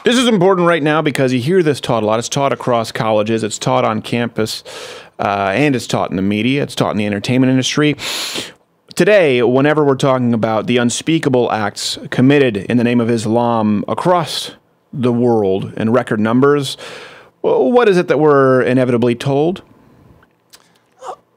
This is important right now because you hear this taught a lot. It's taught across colleges. It's taught on campus, and it's taught in the media. It's taught in the entertainment industry. Today, whenever we're talking about the unspeakable acts committed in the name of Islam across the world in record numbers, what is it that we're inevitably told?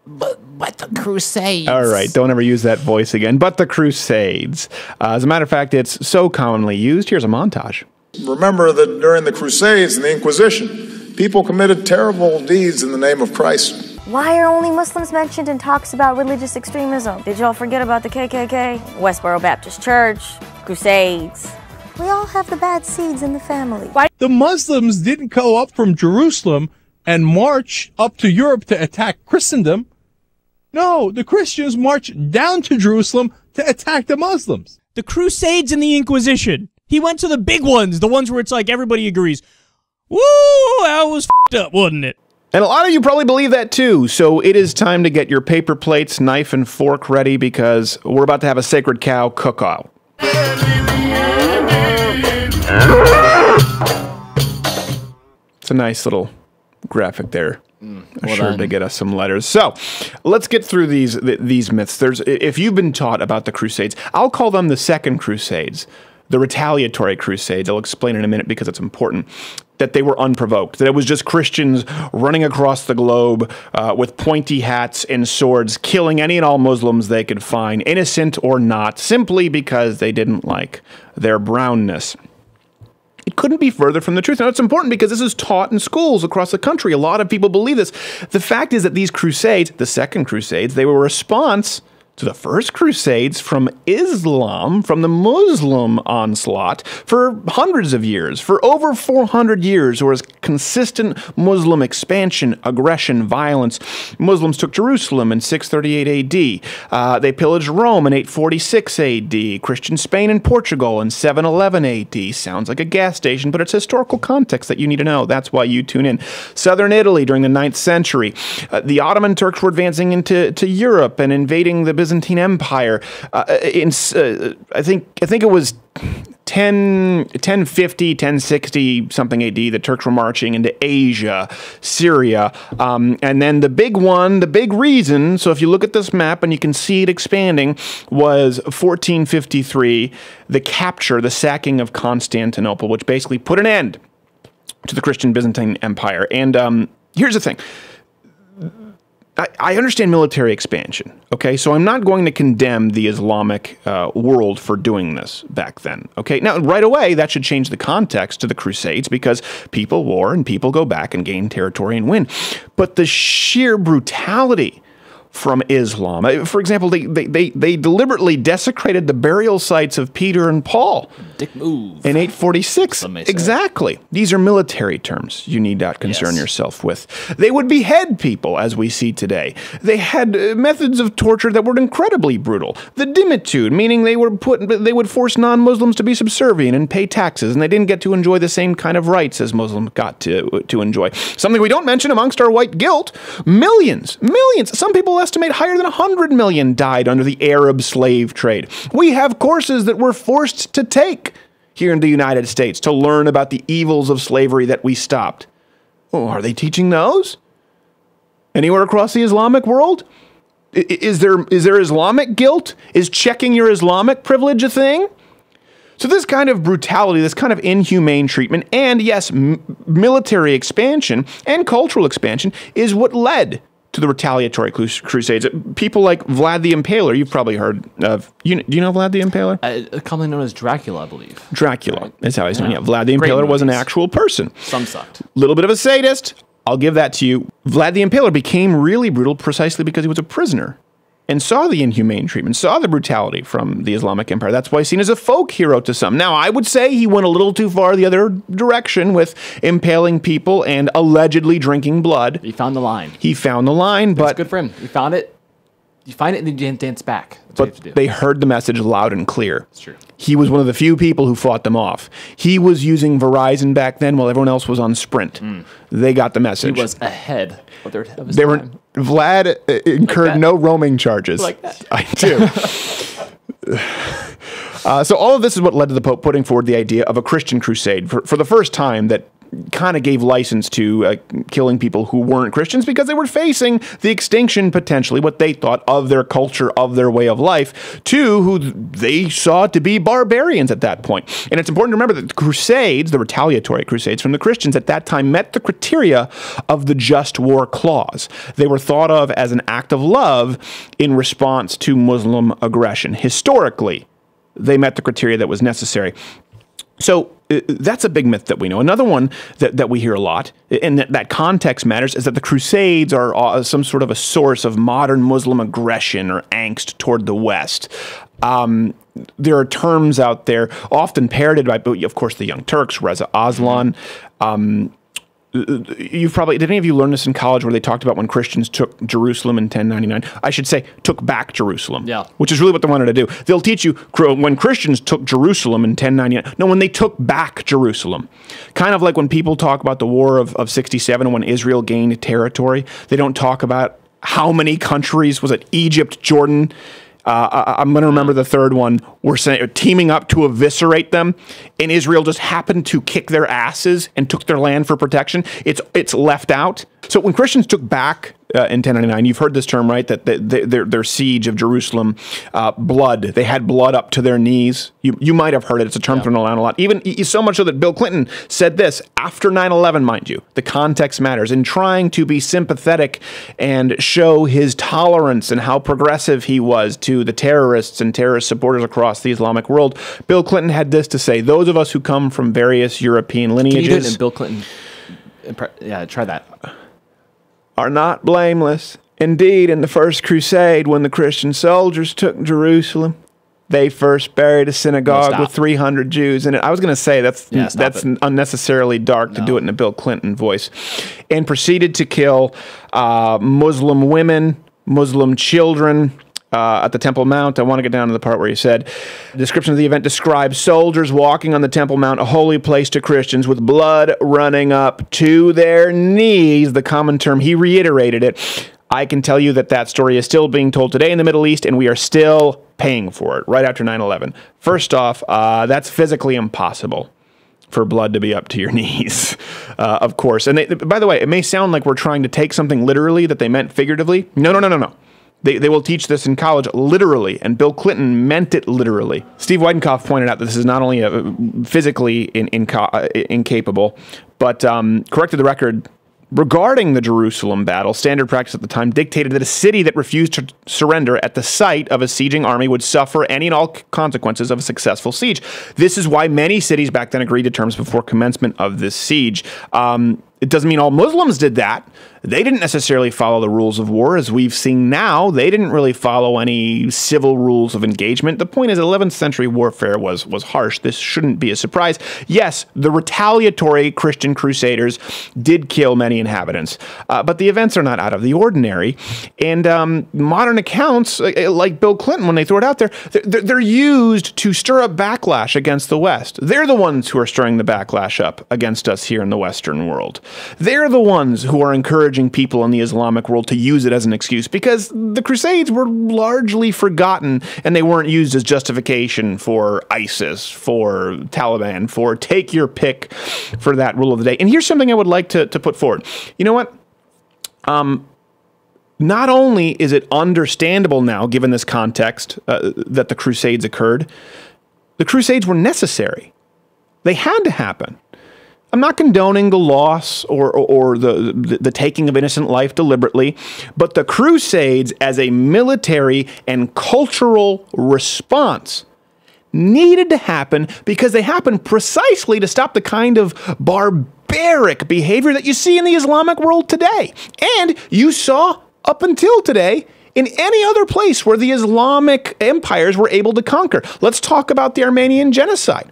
But the Crusades. All right, don't ever use that voice again. But the Crusades. As a matter of fact, it's so commonly used. Here's a montage. Remember that during the Crusades and the Inquisition, people committed terrible deeds in the name of Christ. Why are only Muslims mentioned in talks about religious extremism? Did y'all forget about the KKK? Westboro Baptist Church, Crusades. We all have the bad seeds in the family. Why? The Muslims didn't go up from Jerusalem and march up to Europe to attack Christendom. No, the Christians marched down to Jerusalem to attack the Muslims. The Crusades and the Inquisition. He went to the big ones, the ones where it's like everybody agrees. Woo, that was f***ed up, wasn't it? And a lot of you probably believe that too, so it is time to get your paper plates, knife, and fork ready because we're about to have a sacred cow cook-out. It's a nice little graphic there. Assured to get us some letters. So let's get through these myths. If you've been taught about the Crusades, I'll call them the Second Crusades, the retaliatory Crusades. I'll explain in a minute because it's important. That they were unprovoked. That it was just Christians running across the globe with pointy hats and swords, killing any and all Muslims they could find, innocent or not, simply because they didn't like their brownness. It couldn't be further from the truth. Now, it's important because this is taught in schools across the country. A lot of people believe this. The fact is that these Crusades, the Second Crusades, they were a response to the First Crusades from Islam, from the Muslim onslaught for hundreds of years. For over 400 years, there was consistent Muslim expansion, aggression, violence. Muslims took Jerusalem in 638 AD. They pillaged Rome in 846 AD. Christian Spain and Portugal in 711 AD. Sounds like a gas station, but it's historical context that you need to know. That's why you tune in. Southern Italy during the 9th century. The Ottoman Turks were advancing into Europe and invading the Byzantine Empire. I think it was 1050, 1060 something AD. The Turks were marching into Asia, Syria, and then the big one, the big reason. So if you look at this map and you can see it expanding, was 1453, the capture, the sacking of Constantinople, which basically put an end to the Christian Byzantine Empire. And here's the thing. I understand military expansion, okay? So I'm not going to condemn the Islamic world for doing this back then, okay? Now, right away, that should change the context to the Crusades because people war and people go back and gain territory and win. But the sheer brutality from Islam, for example, they deliberately desecrated the burial sites of Peter and Paul. Dick move. In 846. Exactly. These are military terms you need not concern yourself with. They would behead people, as we see today. They had methods of torture that were incredibly brutal. The dimitude, meaning they would force non-Muslims to be subservient and pay taxes, and they didn't get to enjoy the same kind of rights as Muslims got to enjoy. Something we don't mention amongst our white guilt, millions, some people estimate higher than 100 million died under the Arab slave trade. We have courses that we're forced to take here in the United States to learn about the evils of slavery that we stopped. Oh, are they teaching those? Anywhere across the Islamic world? Is there Islamic guilt? Is checking your Islamic privilege a thing? So this kind of brutality, this kind of inhumane treatment, and yes, military expansion and cultural expansion is what led to the retaliatory Crusades. People like Vlad the Impaler, you've probably heard of. Do you know Vlad the Impaler? Commonly known as Dracula, I believe. Dracula is how he's known. Yeah, Vlad the Impaler was an actual person. Some sucked. Little bit of a sadist. I'll give that to you. Vlad the Impaler became really brutal precisely because he was a prisoner and saw the inhumane treatment, saw the brutality from the Islamic Empire. That's why he's seen as a folk hero to some. Now, I would say he went a little too far the other direction with impaling people and allegedly drinking blood. He found the line. He found the line, but... It's good for him. He found it. You find it and then you dance back. That's what you have to do. They heard the message loud and clear. It's true. He was one of the few people who fought them off. He was using Verizon back then while everyone else was on Sprint. They got the message. He was ahead of his time. Vlad incurred no roaming charges. Like that. I do. So all of this is what led to the Pope putting forward the idea of a Christian crusade for the first time that kind of gave license to killing people who weren't Christians because they were facing the extinction, potentially, what they thought of their culture, of their way of life, to who they saw to be barbarians at that point. And it's important to remember that the Crusades, the retaliatory Crusades from the Christians at that time, met the criteria of the Just War Clause. They were thought of as an act of love in response to Muslim aggression. Historically, they met the criteria that was necessary. So that's a big myth that we know. Another one that we hear a lot, and that context matters, is that the Crusades are some sort of a source of modern Muslim aggression or angst toward the West. There are terms out there, often parroted by, of course, the Young Turks, Reza Aslan. Did any of you learn this in college where they talked about when Christians took Jerusalem in 1099? I should say, took back Jerusalem. Yeah. Which is really what they wanted to do. They'll teach you when Christians took Jerusalem in 1099. No, when they took back Jerusalem. Kind of like when people talk about the War of 67 and when Israel gained territory. They don't talk about how many countries, was it Egypt, Jordan, I'm going to remember the third one, were teaming up to eviscerate them, and Israel just happened to kick their asses and took their land for protection. It's left out. So when Christians took back in 1099, you've heard this term, right? That their siege of Jerusalem, blood. They had blood up to their knees. You might have heard it. It's a term thrown around a lot. Even so much so that Bill Clinton said this after 9/11, mind you. The context matters. In trying to be sympathetic and show his tolerance and how progressive he was to the terrorists and terrorist supporters across the Islamic world, Bill Clinton had this to say: those of us who come from various European lineages. Can you do it in Bill Clinton? Yeah, try that. Are not blameless. Indeed, in the First Crusade, when the Christian soldiers took Jerusalem, they first buried a synagogue with 300 Jews in it. I was going to say that's unnecessarily dark to do it in a Bill Clinton voice. And proceeded to kill Muslim women, Muslim children, at the Temple Mount. I want to get down to the part where he said, the description of the event describes soldiers walking on the Temple Mount, a holy place to Christians, with blood running up to their knees. The common term, he reiterated it. I can tell you that story is still being told today in the Middle East, and we are still paying for it right after 9/11. First off, that's physically impossible for blood to be up to your knees, of course. And by the way, it may sound like we're trying to take something literally that they meant figuratively. No. They will teach this in college literally, and Bill Clinton meant it literally. Steve Weidenkopf pointed out that this is not only physically incapable, but corrected the record regarding the Jerusalem battle. Standard practice at the time dictated that a city that refused to surrender at the sight of a sieging army would suffer any and all consequences of a successful siege. This is why many cities back then agreed to terms before commencement of this siege. It doesn't mean all Muslims did that. They didn't necessarily follow the rules of war. As we've seen now, they didn't really follow any civil rules of engagement. The point is, 11th century warfare was harsh. This shouldn't be a surprise. Yes, the retaliatory Christian crusaders did kill many inhabitants, but the events are not out of the ordinary. And modern accounts, like Bill Clinton, when they throw it out there, they're used to stir up backlash against the West. They're the ones who are stirring the backlash up against us here in the Western world. They're the ones who are encouraging people in the Islamic world to use it as an excuse, because the Crusades were largely forgotten and they weren't used as justification for ISIS, for Taliban, for take your pick for that rule of the day. And here's something I would like to put forward. You know what? Not only is it understandable now, given this context, that the Crusades occurred, the Crusades were necessary. They had to happen. I'm not condoning the loss or the taking of innocent life deliberately, but the Crusades as a military and cultural response needed to happen because they happened precisely to stop the kind of barbaric behavior that you see in the Islamic world today. And you saw up until today in any other place where the Islamic empires were able to conquer. Let's talk about the Armenian genocide,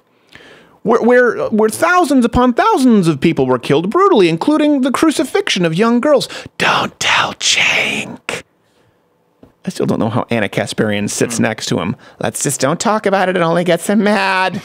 where thousands upon thousands of people were killed brutally, including the crucifixion of young girls. Don't tell Cenk. I still don't know how Anna Kasparian sits next to him. Let's just don't talk about it. It only gets him mad.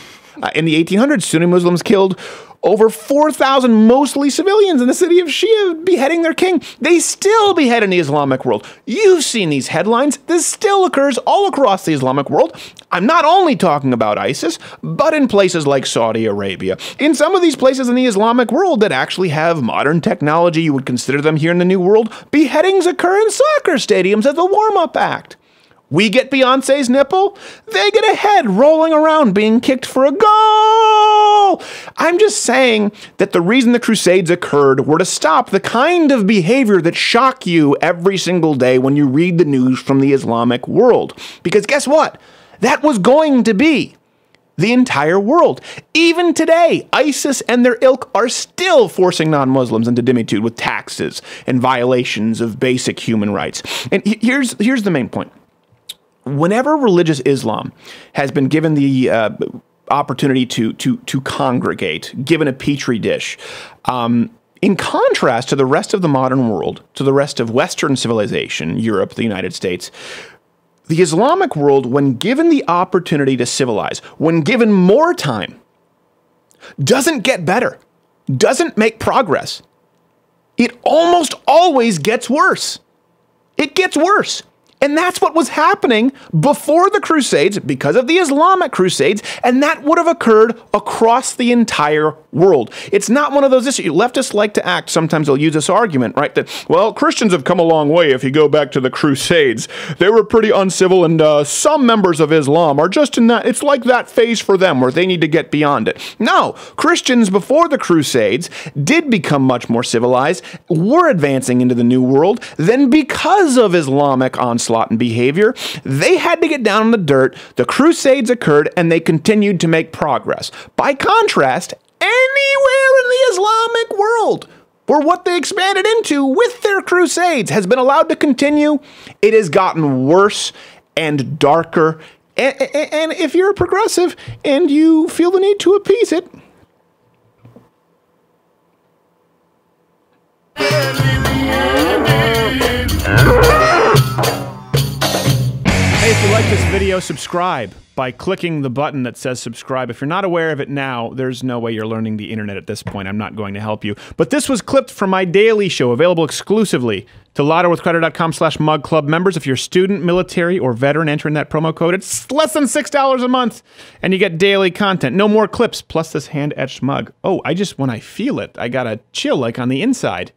In the 1800s, Sunni Muslims killed over 4,000 mostly civilians in the city of Shia, beheading their king. They still behead in the Islamic world. You've seen these headlines. This still occurs all across the Islamic world. I'm not only talking about ISIS, but in places like Saudi Arabia. In some of these places in the Islamic world that actually have modern technology, you would consider them here in the New World, beheadings occur in soccer stadiums as a warm-up act. We get Beyonce's nipple, they get a head rolling around being kicked for a goal. I'm just saying that the reason the Crusades occurred were to stop the kind of behavior that shock you every single day when you read the news from the Islamic world. Because guess what? That was going to be the entire world. Even today, ISIS and their ilk are still forcing non-Muslims into dhimmitude with taxes and violations of basic human rights. And here's the main point. Whenever religious Islam has been given the opportunity to congregate, given a petri dish, in contrast to the rest of the modern world, to the rest of Western civilization, Europe, the United States, the Islamic world, when given the opportunity to civilize, when given more time, doesn't get better, doesn't make progress. It almost always gets worse. It gets worse. And that's what was happening before the Crusades because of the Islamic Crusades, and that would have occurred across the entire world. It's not one of those issues. Leftists like to act, sometimes they'll use this argument, right, that, well, Christians have come a long way if you go back to the Crusades. They were pretty uncivil, and some members of Islam are just in that, it's like that phase for them where they need to get beyond it. No, Christians before the Crusades did become much more civilized, were advancing into the New World, then because of Islamic onslaught and behavior, they had to get down in the dirt. The Crusades occurred, and they continued to make progress. By contrast, anywhere in the Islamic world where what they expanded into with their Crusades has been allowed to continue, it has gotten worse and darker. And if you're a progressive and you feel the need to appease it, hey, if you like this video, subscribe by clicking the button that says subscribe. If you're not aware of it now, there's no way you're learning the internet at this point. I'm not going to help you. But this was clipped from my daily show, available exclusively to LottoWithCredit.com/MugClub members. If you're a student, military, or veteran, enter in that promo code. It's less than $6 a month, and you get daily content. No more clips, plus this hand-etched mug. Oh, when I feel it, I got a chill like on the inside.